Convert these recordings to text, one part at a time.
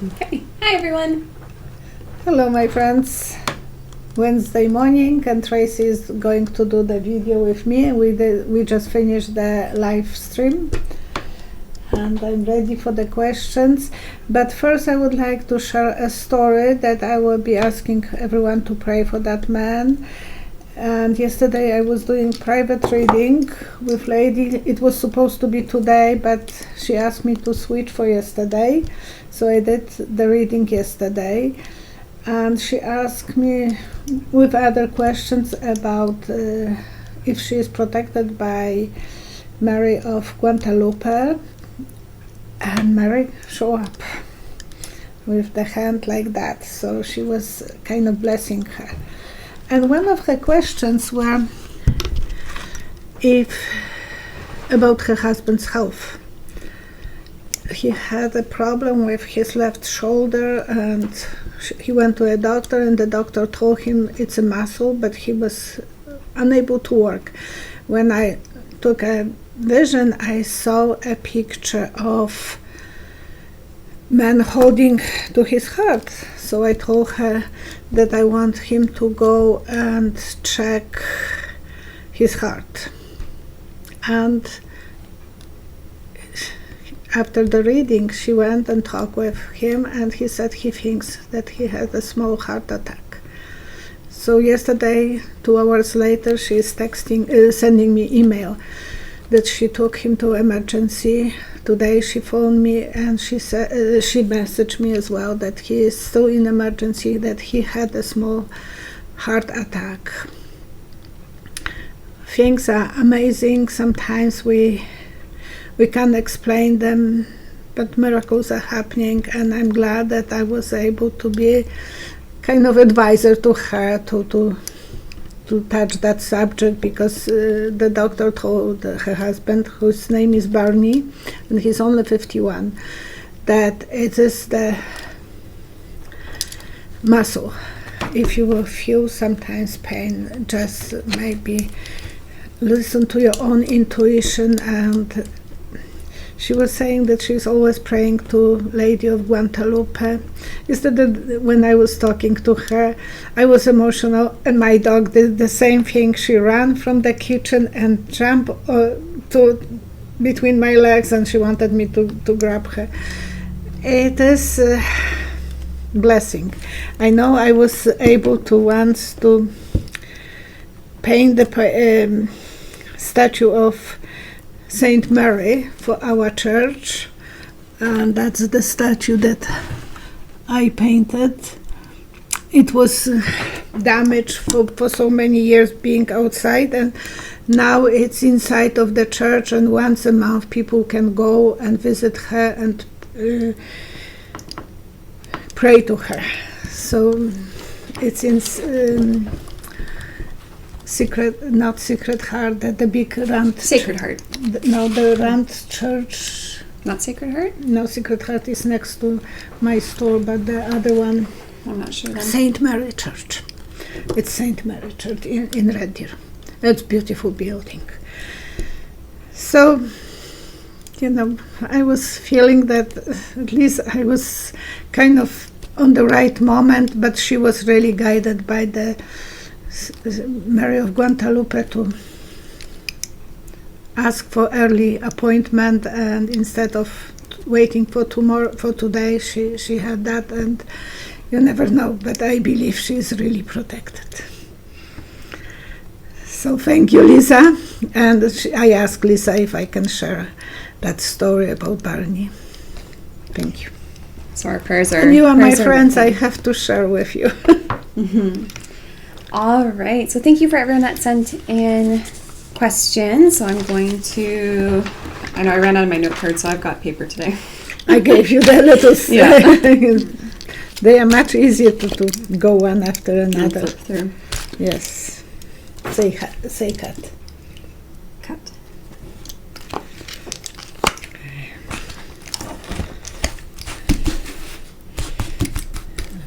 Okay. Hi, everyone. Hello, my friends. Wednesday morning, and Tracy is going to do the video with me. We just finished the live stream, and I'm ready for the questions. But first, I would like to share a story that I will be asking everyone to pray for that man. And yesterday I was doing private reading with lady. It was supposed to be today, but she asked me to switch for yesterday. So I did the reading yesterday. And she asked me with other questions about if she is protected by Mary of Guadalupe. And Mary showed up with the hand like that. So she was kind of blessing her. And one of her questions were about her husband's health. He had a problem with his left shoulder, and he went to a doctor, and the doctor told him it's a muscle, but he was unable to work. When I took a vision, I saw a picture of man holding to his heart. So I told her that I want him to go and check his heart. And after the reading, she went and talked with him, and he said he thinks that he had a small heart attack. So yesterday, 2 hours later, she is sending me email that she took him to emergency. Today she phoned me, and she said she messaged me as well that he is still in emergency, that he had a small heart attack. Things are amazing. Sometimes we can't explain them, but miracles are happening, and I'm glad that I was able to be kind of advisor to her to touch that subject, because the doctor told her husband, whose name is Barney, and he's only 51, that it is the muscle. If you will feel sometimes pain, just maybe listen to your own intuition. And she was saying that she's always praying to Lady of Guadalupe. Yesterday, when I was talking to her, I was emotional, and my dog did the same thing. She ran from the kitchen and jumped between my legs, and she wanted me to grab her. It is a blessing. I know I was able to once to paint the statue of Saint Mary for our church, and that's the statue that I painted. It was damaged for so many years being outside, and now it's inside of the church, and once a month people can go and visit her and pray to her. So it's in Sacred Heart, the big round. Sacred Heart. No, the round church. Not Sacred Heart? No, Sacred Heart is next to my store, but the other one. I'm not sure then. Saint Mary Church. It's Saint Mary Church in Red Deer. It's a beautiful building. So, I was feeling that at least I was kind of on the right moment, but she was really guided by the Mary of Guadalupe to ask for early appointment, and instead of waiting for today, she had that, and you never know, but I believe she is really protected. So thank you, Lisa. And I asked Lisa if I can share that story about Barney. Thank you. So our prayers are... And you are my friends, I have to share with you. Mm-hmm. All right. So thank you for everyone that sent in questions. So I'm going to... I know I ran out of my note card, so I've got paper today. I gave you the letters. Yeah. They are much easier to go one after another. Flip through. Yes. Say cut. Cut.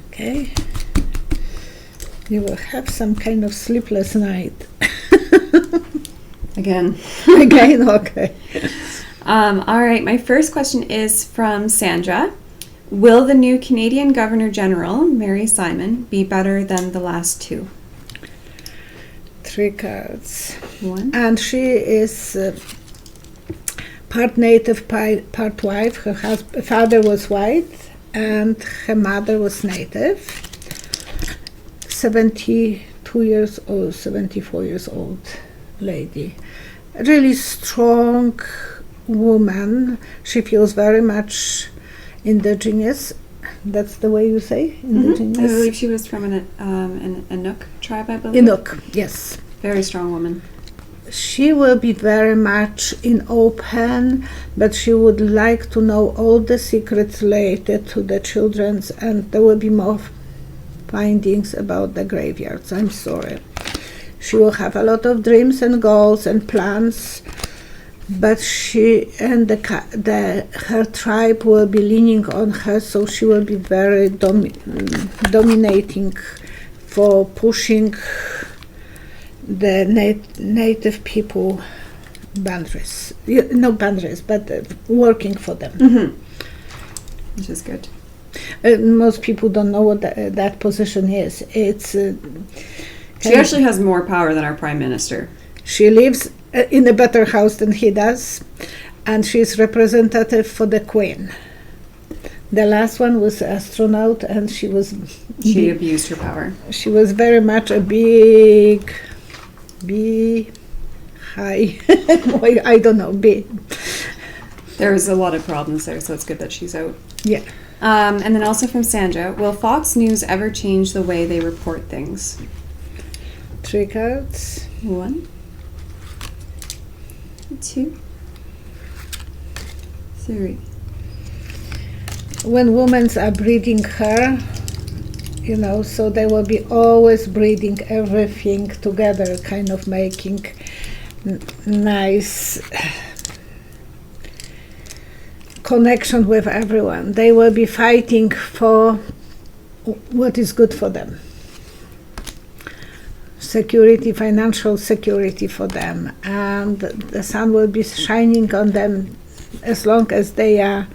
Okay. You will have some kind of sleepless night. Again. Again, okay. All right, my first question is from Sandra. Will the new Canadian Governor General, Mary Simon, be better than the last two? 3 cards. 1. And she is part native, part white. Her father was white and her mother was native. 72 years old, 74 years old lady. A really strong woman. She feels very much indigenous. That's the way you say indigenous. I believe she was from an Inuk tribe, I believe. Inuk, yes. Very strong woman. She will be very much in open, but she would like to know all the secrets related to the children's, and there will be more findings about the graveyards. I'm sorry. She will have a lot of dreams and goals and plans, but she and her tribe will be leaning on her, so she will be very dominating for pushing the native people boundaries. No boundaries, but working for them. Mm-hmm. Which is good. Most people don't know what that position is. It's she actually has more power than our Prime Minister. She lives in a better house than he does, and she's representative for the Queen. The last one was astronaut, and she abused her power. She was very much a big high. I don't know, big. There's a lot of problems there, so it's good that she's out. Yeah. And then also from Sandra, will Fox News ever change the way they report things? 3 cards. 1, 2, 3. When women are breeding her, so they will be always breeding everything together, kind of making nice connection with everyone. They will be fighting for what is good for them. Security, financial security for them, and the sun will be shining on them as long as they are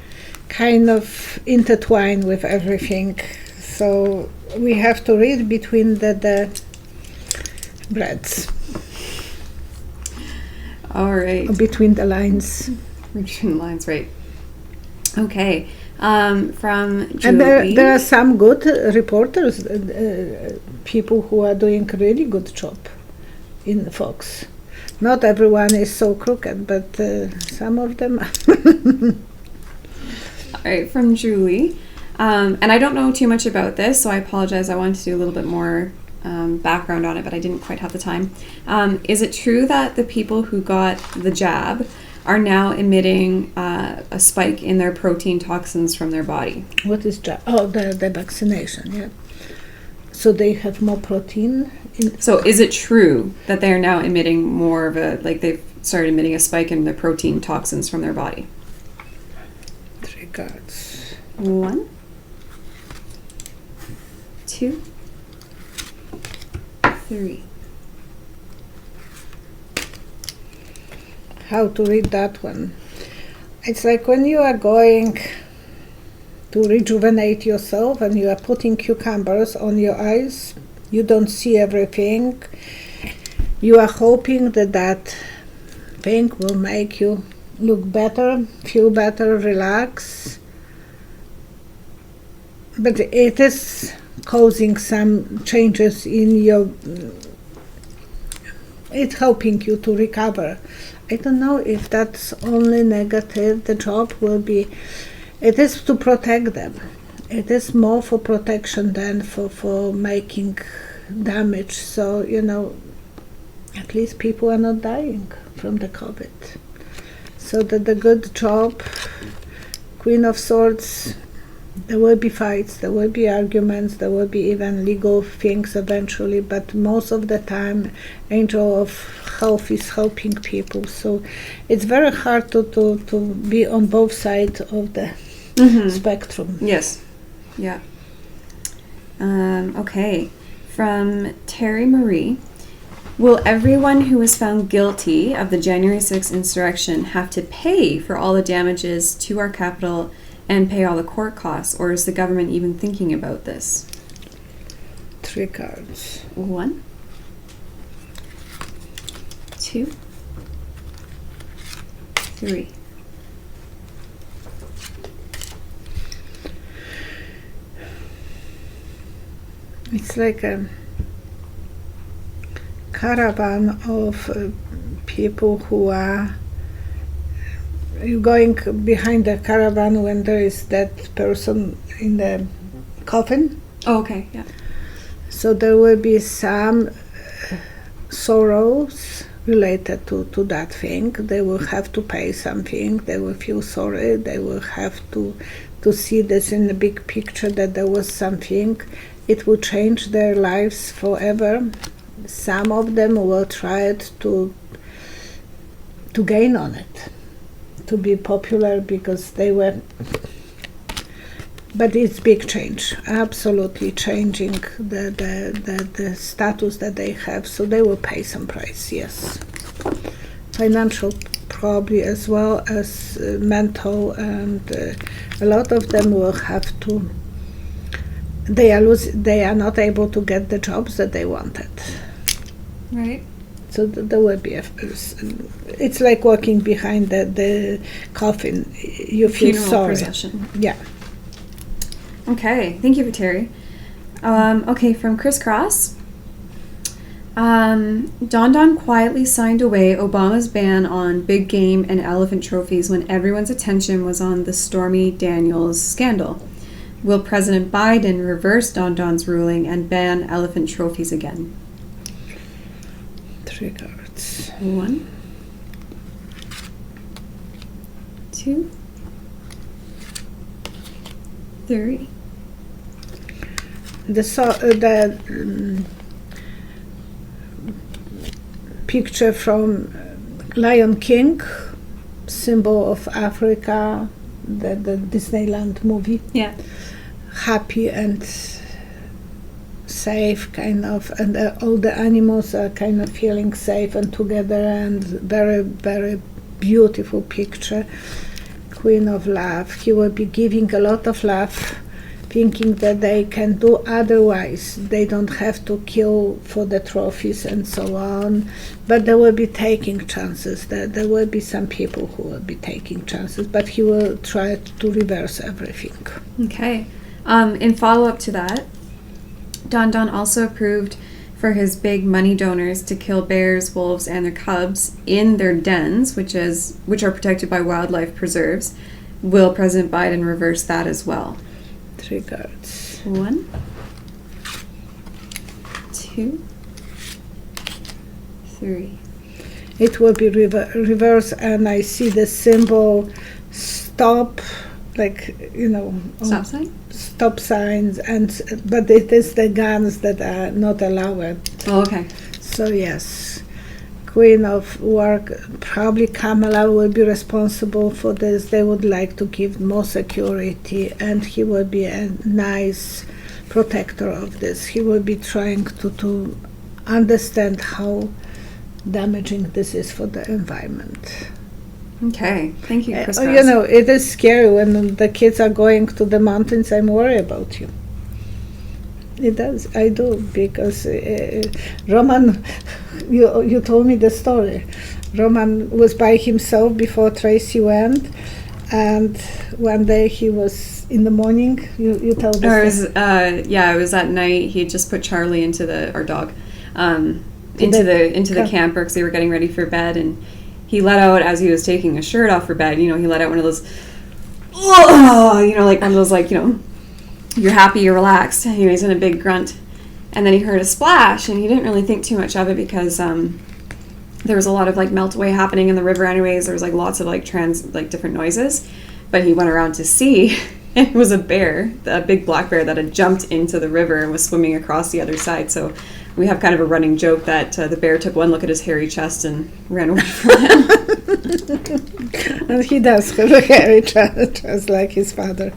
kind of intertwined with everything. So we have to read between the breads. All right. Between the lines. Between the lines, right. Okay. From Julie. And there are some good reporters, people who are doing really good job in Fox. Not everyone is so crooked, but some of them. All right, from Julie. And I don't know too much about this, so I apologize. I wanted to do a little bit more background on it, but I didn't quite have the time. Is it true that the people who got the jab are now emitting a spike in their protein toxins from their body? What is jab? Oh, the vaccination, yeah. So they have more protein? So is it true that they are now emitting more of they've started emitting a spike in the protein toxins from their body? 3 cards. 1, 2, 3. How to read that one? It's like when you are going to rejuvenate yourself and you are putting cucumbers on your eyes, you don't see everything. You are hoping that thing will make you look better, feel better, relax. But it is causing some changes in your... It's helping you to recover. I don't know if that's only negative. The job will be... It is to protect them. It is more for protection than for making damage. So, at least people are not dying from the COVID. So the good job, Queen of Swords, there will be fights, there will be arguments, there will be even legal things eventually, but most of the time, Angel of Health is helping people. So it's very hard to be on both sides of the spectrum. Yes. Yeah. Okay. From Terry Marie. Will everyone who was found guilty of the January 6th insurrection have to pay for all the damages to our capital and pay all the court costs, or is the government even thinking about this? 3 cards. 1, 2, 3. It's like a caravan of people who are going behind the caravan when there is that person in the coffin. Oh, okay, yeah. So there will be some sorrows related to that thing. They will have to pay something. They will feel sorry. They will have to see this in the big picture, that there was something. It will change their lives forever. Some of them will try to gain on it, to be popular because they were. But it's big change, absolutely changing the status that they have. So they will pay some price, yes. Financial probably, as well as mental, and a lot of them will have to. They are not able to get the jobs that they wanted. Right. So there will be it's like walking behind the coffin. You feel Funeral sorry. procession. Yeah. Okay, thank you for Terry. Okay, from Chris Cross. Don Don quietly signed away Obama's ban on big game and elephant trophies when everyone's attention was on the Stormy Daniels scandal. Will President Biden reverse Don Don's ruling and ban elephant trophies again? 3 cards. 1, 2, 3. The picture from Lion King, symbol of Africa, the Disneyland movie. Yeah. Happy and safe, kind of, and all the animals are kind of feeling safe and together, and very, very beautiful picture. Queen of Love. He will be giving a lot of love, thinking that they can do otherwise. They don't have to kill for the trophies and so on, but they will be taking chances. There will be some people who will be taking chances, but he will try to reverse everything. Okay. In follow-up to that, Don Don also approved for his big money donors to kill bears, wolves, and their cubs in their dens, which are protected by wildlife preserves. Will President Biden reverse that as well? 3 cards. 1, 2, 3. It will be reverse, and I see the symbol stop, like, Stop sign? Stop signs, but it is the guns that are not allowed. Oh, okay. So yes, Queen of Work, probably Kamala will be responsible for this. They would like to give more security, and he will be a nice protector of this. He will be trying to understand how damaging this is for the environment. Okay. Thank you, Chris. It is scary when the kids are going to the mountains. I'm worried about you. It does. I do, because Roman, you told me the story. Roman was by himself before Tracy went, and one day he was in the morning. You tell the story. It was at night. He had just put Charlie our dog, into the camper because they were getting ready for bed, and he let out, as he was taking his shirt off for bed, he let out one of those, like one of those, you're happy, you're relaxed. And he was in a big grunt. And then he heard a splash, and he didn't really think too much of it because there was a lot of, melt-away happening in the river anyways. There was, lots of, different noises. But he went around to see, and it was a bear, a big black bear that had jumped into the river and was swimming across the other side. So we have kind of a running joke that the bear took one look at his hairy chest and ran away from him. And he does have a hairy chest like his father.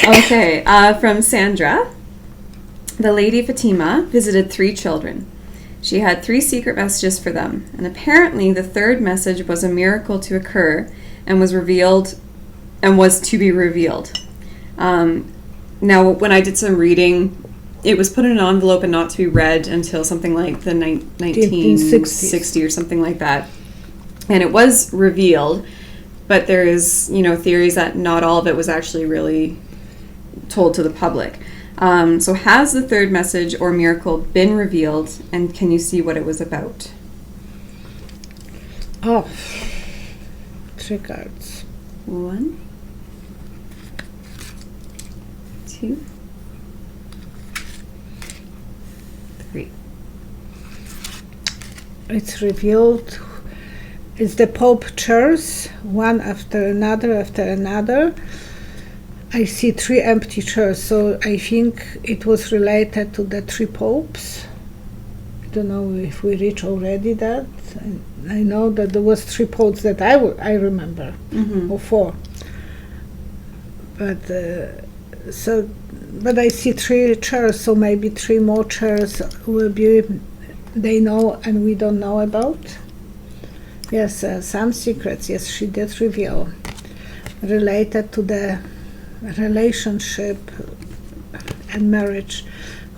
Okay, from Sandra. The lady Fatima visited 3 children. She had 3 secret messages for them, and apparently the third message was a miracle to occur and was revealed and was to be revealed. Now, when I did some reading, it was put in an envelope and not to be read until something like the 1960 or something like that. And it was revealed, but there is, theories that not all of it was actually really told to the public. So has the third message or miracle been revealed, and can you see what it was about? Oh, 3 cards. 1, 2, 3. It's revealed. It's the Pope chairs, one after another. I see 3 empty chairs, so I think it was related to the 3 popes. I don't know if we reach already that. I know that there was 3 popes that I remember, or 4. But but I see 3 chairs, so maybe 3 more chairs will be they know and we don't know about. Yes, some secrets. Yes, she did reveal related to the relationship and marriage,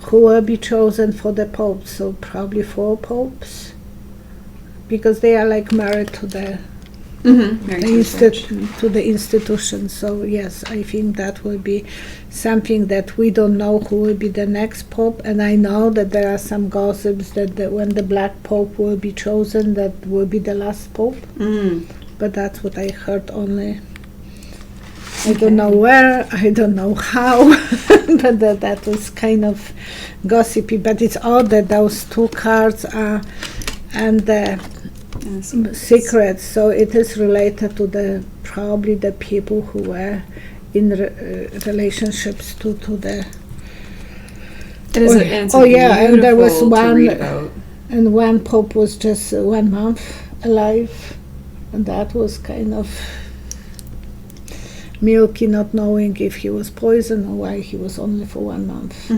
who will be chosen for the popes. So probably 4 popes, because they are like married to the to the institution. So yes, I think that will be something that we don't know who will be the next pope. And I know that there are some gossips that when the black pope will be chosen, that will be the last pope. But that's what I heard only. I don't know where, I don't know how, but that was kind of gossipy. But it's odd that those 2 cards are and the secrets. So it is related to probably the people who were in relationships to the. And there was one, and one pope was just 1 month alive, and that was kind of milky, not knowing if he was poisoned or why he was only for 1 month.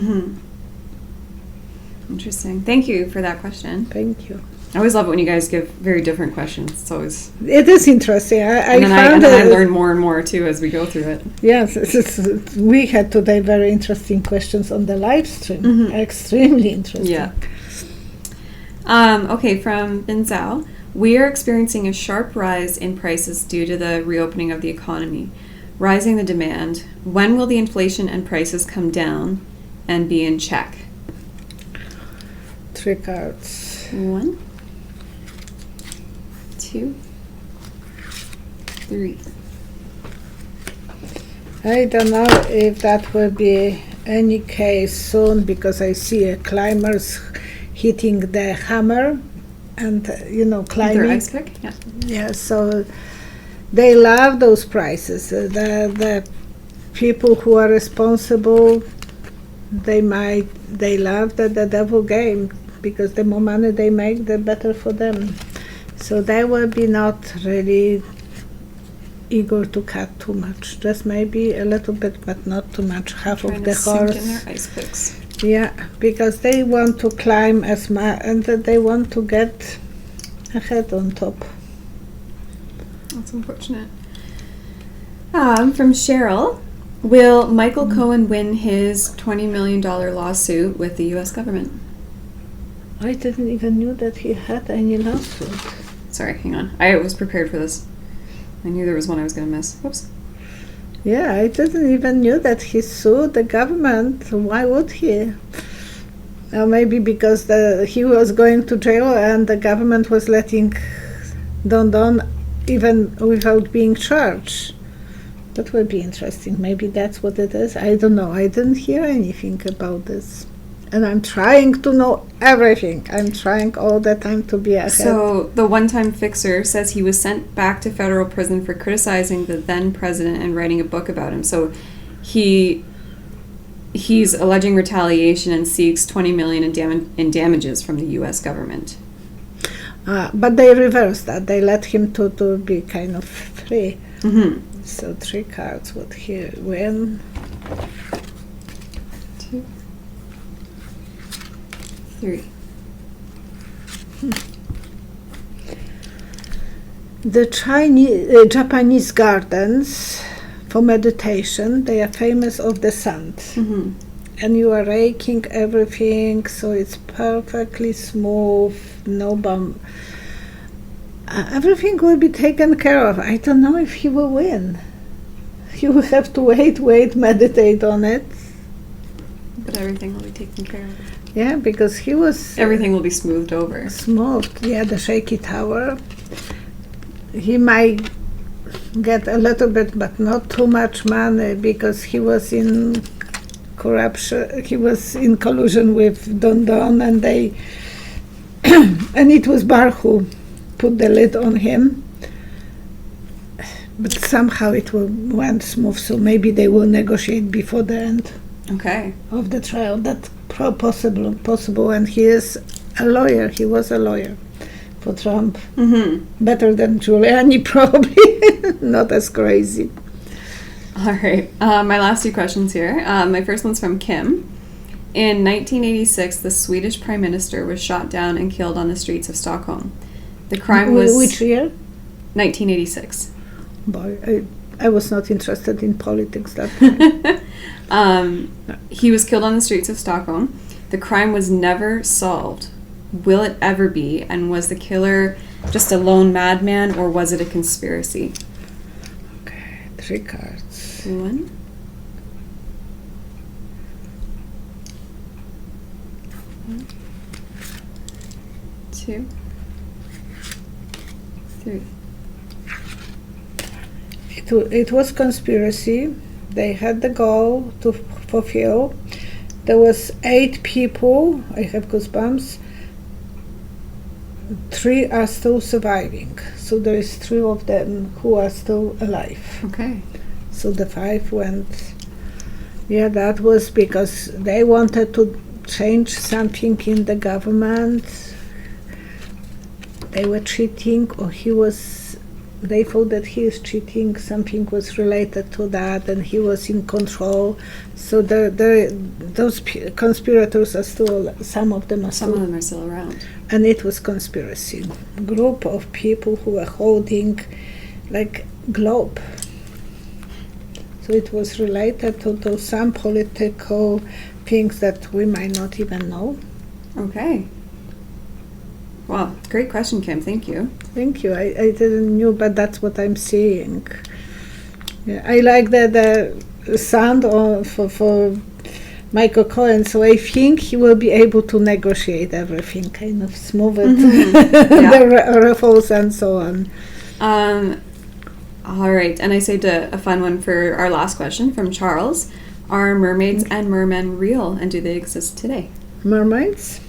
Interesting. Thank you for that question. Thank you. I always love it when you guys give very different questions. It is interesting. I learn more and more too as we go through it. Yes, we had today very interesting questions on the live stream. Extremely interesting. Yeah. Okay, from Binzao. We are experiencing a sharp rise in prices due to the reopening of the economy, rising the demand. When will the inflation and prices come down and be in check? 3 cards. 1, 2, 3. I don't know if that will be any case soon, because I see climbers hitting the hammer and climbing. Their ice pick? Yeah. Yeah, so they love those prices. The people who are responsible, they love the devil game, because the more money they make, the better for them. So they will be not really eager to cut too much, just maybe a little bit, but not too much. Half of the horse. In their ice picks. Yeah, because they want to climb as much, and they want to get ahead on top. That's unfortunate. From Cheryl, will Michael Cohen win his $20 million lawsuit with the U.S. government? I didn't even knew that he had any lawsuit. Sorry, hang on. I was prepared for this. I knew there was one I was going to miss. Whoops. Yeah, I didn't even knew that he sued the government. Why would he? Maybe because he was going to jail and the government was letting Don even without being charged. That would be interesting. Maybe that's what it is. I don't know. I didn't hear anything about this. And I'm trying to know everything. I'm trying all the time to be ahead. So the one-time fixer says he was sent back to federal prison for criticizing the then president and writing a book about him. So he's alleging retaliation and seeks $20 million in damages from the U.S. government. But they reversed that. They let him to be kind of free. So 3 cards would he win. 2, 3. The Japanese gardens for meditation, they are famous of the sand. Mm-hmm. And you are raking everything so it's perfectly smooth, no bump. Everything will be taken care of. I don't know if he will win. You will have to wait, meditate on it. But everything will be taken care of. Yeah, because he was... Everything will be smoothed over. Smoothed, yeah, the shaky tower. He might get a little bit, but not too much money, because he was in corruption, he was in collusion with Don, and they... and it was Bar who put the lid on him. But somehow it went smooth, so maybe they will negotiate before the end of the trial. That's possible, and he is a lawyer. He was a lawyer for Trump. Mm-hmm. Better than Giuliani, probably. Not as crazy. All right. My last two questions here. My first one's from Kim. In 1986, the Swedish Prime Minister was shot down and killed on the streets of Stockholm. The crime was... Which year? 1986. Boy, I was not interested in politics that time. He was killed on the streets of Stockholm. The crime was never solved. Will it ever be? And was the killer just a lone madman, or was it a conspiracy? Okay, 3 cards. 1, 2, 3. It was conspiracy. They had the goal to fulfill. There was 8 people. I have goosebumps. 3 are still surviving. So there is 3 of them who are still alive. Okay. So the 5 went. Yeah, that was because they wanted to change something in the government. They were cheating, or they thought that he is cheating, something was related to that, and he was in control. So those conspirators are still, some of them are still around. And it was conspiracy. Group of people who were holding like globe. So it was related to some political things that we might not even know. Okay. Wow, great question, Kim. Thank you. Thank you. I didn't know, but that's what I'm seeing. Yeah, I like the sound for Michael Cohen, so I think he will be able to negotiate everything, kind of smooth it, the ruffles and so on. All right, and I saved a fun one for our last question from Charles. Are mermaids and mermen real, and do they exist today? Mermaids?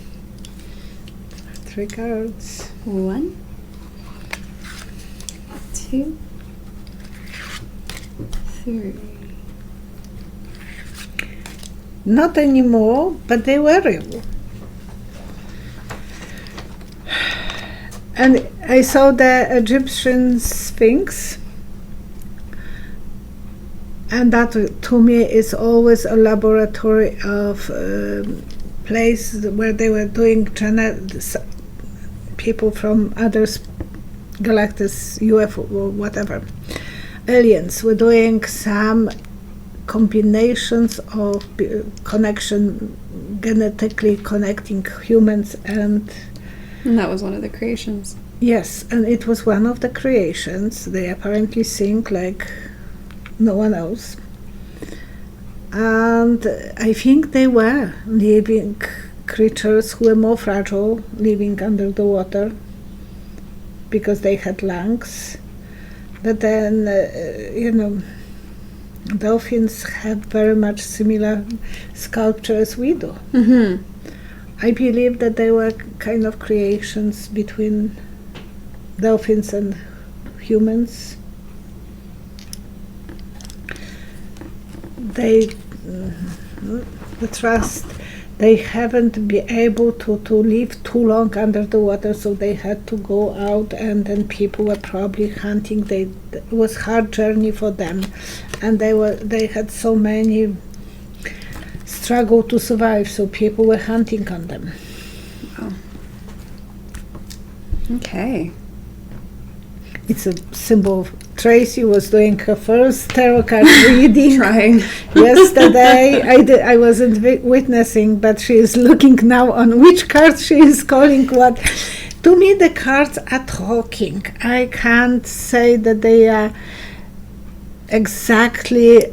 3 cards. 1, 2, 3. Not anymore, but they were real. And I saw the Egyptian Sphinx, and that to me is always a laboratory of place where they were doing people from other galactics, UFO or whatever, aliens were doing some combinations of connection, genetically connecting humans, and that was one of the creations. Yes, and it was one of the creations. They apparently think like no one else, and I think they were living creatures who were more fragile, living under the water because they had lungs. But then, dolphins have very much similar sculpture as we do. Mm-hmm. I believe that they were kind of creations between dolphins and humans. They haven't been able to live too long under the water, so they had to go out, and then people were probably hunting. It was hard journey for them, and they had so many struggle to survive, so people were hunting on them. Oh. Okay. It's a symbol. Tracy was doing her first tarot card reading Trying. yesterday. I wasn't witnessing, but she is looking now on which card she is calling what. To me, the cards are talking. I can't say that they are exactly,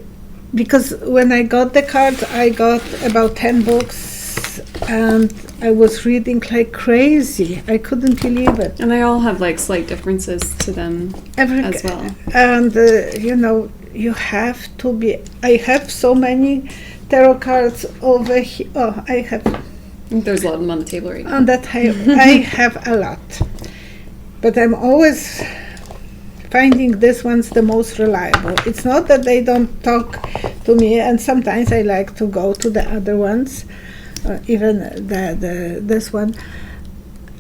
because when I got the cards, I got about 10 books, and I was reading like crazy. I couldn't believe it. And they all have like slight differences to them as well. And you have to be. I have so many tarot cards over here. Oh, I have. I think there's a lot of them on the table right now. On that I have a lot, but I'm always finding this one's the most reliable. It's not that they don't talk to me, and sometimes I like to go to the other ones, even this one.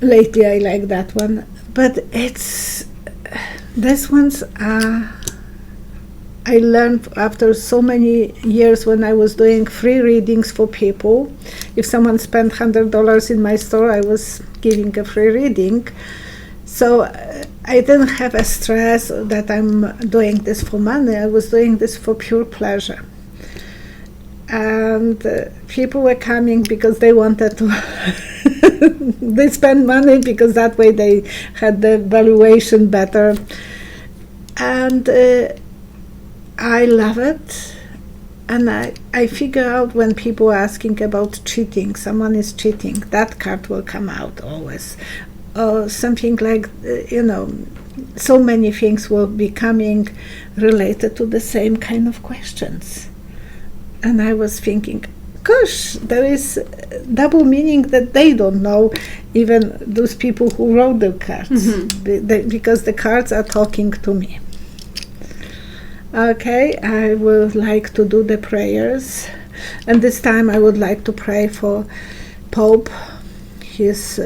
Lately I like that one, but these ones are. I learned after so many years when I was doing free readings for people. If someone spent $100 in my store, I was giving a free reading. So I didn't have a stress that I'm doing this for money. I was doing this for pure pleasure. And people were coming because they wanted to. They spend money because that way they had the valuation better. And I love it, and I figure out when people are asking about cheating, someone is cheating, that card will come out always, or something like, so many things will be coming related to the same kind of questions. And I was thinking, gosh, there is double meaning that they don't know, even those people who wrote the cards, because the cards are talking to me. Okay, I would like to do the prayers, and this time I would like to pray for Pope. He's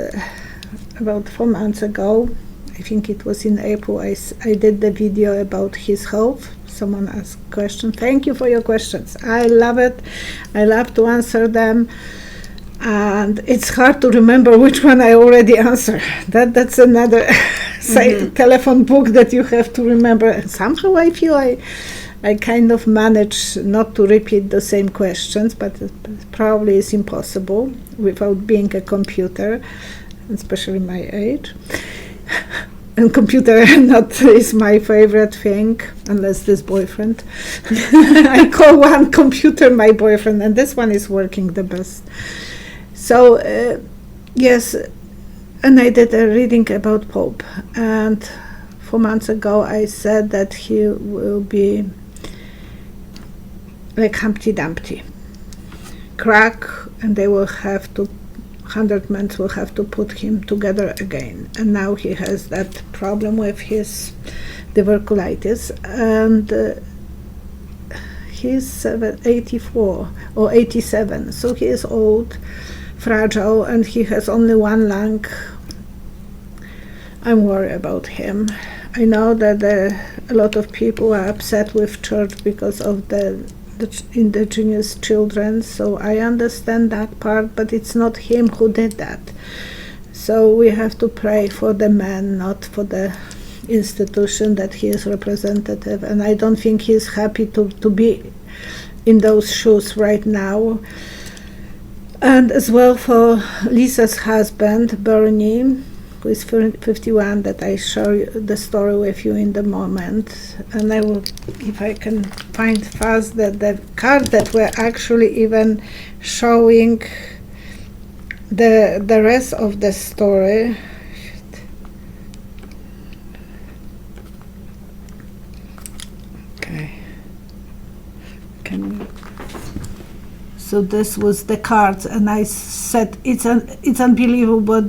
about 4 months ago, I think it was in April, I did the video about his health. Someone asked a question. Thank you for your questions. I love it. I love to answer them. And it's hard to remember which one I already answered. That's another telephone book that you have to remember. And somehow I feel I kind of manage not to repeat the same questions, but it probably is impossible without being a computer, especially my age. And computer not is my favorite thing, unless this boyfriend. I call one computer my boyfriend, and this one is working the best. So, yes, and I did a reading about Pope, and 4 months ago I said that he will be like Humpty Dumpty, crack, and they will have to, 100 men will have to put him together again. And now he has that problem with his diverculitis, and he's 84 or 87, so he is old, fragile, and he has only one lung. I'm worried about him. I know that a lot of people are upset with church because of the indigenous children, so I understand that part, but it's not him who did that. So we have to pray for the man, not for the institution that he is representative, and I don't think he's happy to be in those shoes right now. And as well for Lisa's husband, Bernie, who is 51, that I share the story with you in the moment. And I will, if I can find fast the card that were actually even showing the rest of the story. Okay. Can we? So this was the cards, and I said it's unbelievable.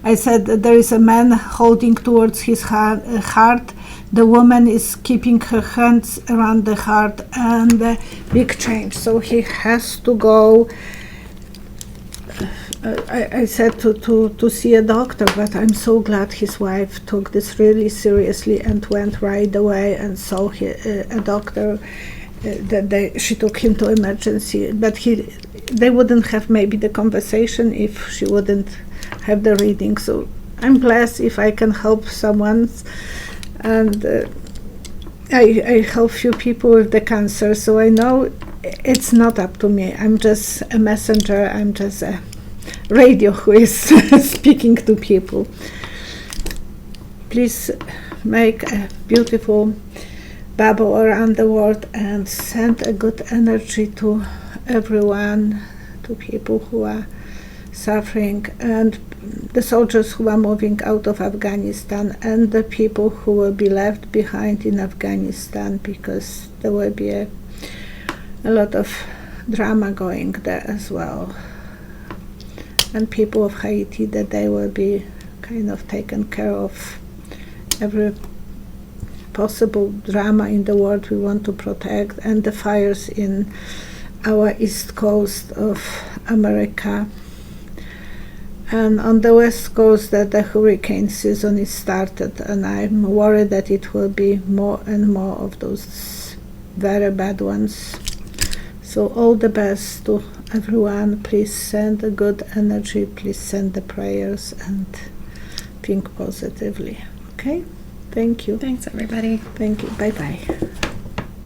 I said that there is a man holding towards his heart. The woman is keeping her hands around the heart, and big change. So he has to go. I said to see a doctor, but I'm so glad his wife took this really seriously and went right away and saw a doctor. She took him to emergency, but they wouldn't have maybe the conversation if she wouldn't have the reading. So I'm blessed if I can help someone, and I help few people with the cancer, so I know it's not up to me. I'm just a messenger. I'm just a radio who is speaking to people. Please make a beautiful bubble around the world and send a good energy to everyone, to people who are suffering, and the soldiers who are moving out of Afghanistan, and the people who will be left behind in Afghanistan, because there will be a lot of drama going there as well. And people of Haiti, that they will be kind of taken care of. Every possible drama in the world we want to protect, and the fires in our east coast of America. And on the west coast, that the hurricane season is started, and I'm worried that it will be more and more of those very bad ones. So all the best to everyone. Please send a good energy, please send the prayers, and think positively. Okay? Thank you. Thanks, everybody. Thank you. Bye-bye.